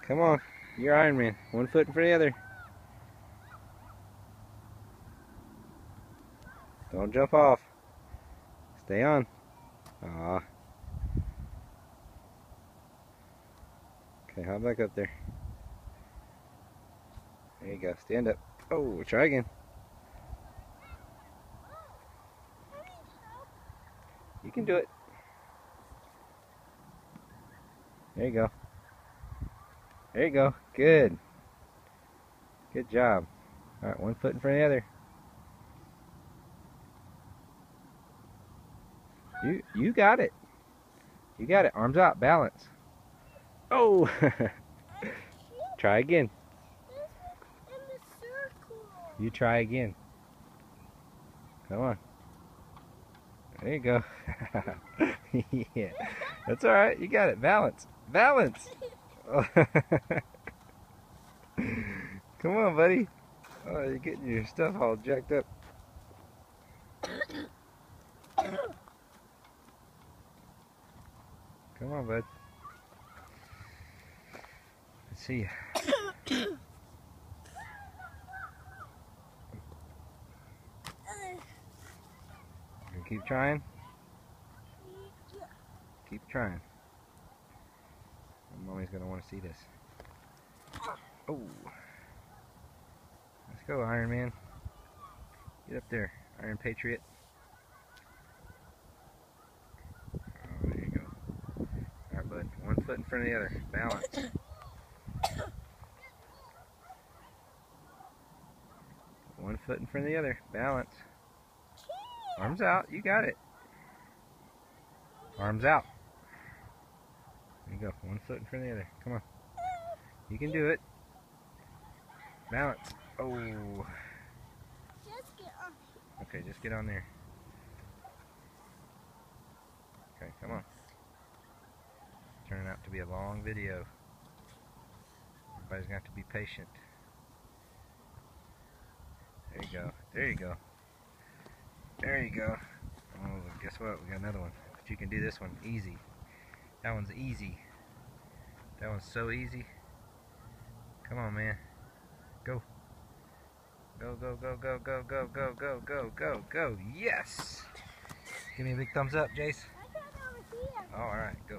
Come on. You're Iron Man. One foot in front of the other. Don't jump off. Stay on. Aw. Okay, hop back up there. There you go. Stand up. Oh, try again. You can do it. There you go. There you go. Good. Good job. Alright, one foot in front of the other. You got it. You got it. Arms out. Balance. Oh! Try again. You try again. Come on. There you go. Yeah. That's alright. You got it. Balance. Balance! Come on, buddy. Oh, you're getting your stuff all jacked up. Come on, bud. Let's see you. You keep trying? Keep trying. Mommy's gonna want to see this. Oh. Let's go, Iron Man. Get up there, Iron Patriot. Oh, there you go. Alright, bud. One foot in front of the other. Balance. One foot in front of the other. Balance. Arms out. You got it. Arms out. There you go. One foot in front of the other. Come on. You can do it. Balance. Oh. Just get on. Okay, just get on there. Okay, come on. It's turning out to be a long video. Everybody's going to have to be patient. There you go. There you go. There you go. Oh, guess what? We got another one. But you can do this one easy. That one's easy. That one's so easy. Come on, man. Go. Go, go, go, go, go, go, go, go, go, go, go. Yes! Give me a big thumbs up, Jace. I got over here. Oh, alright, go.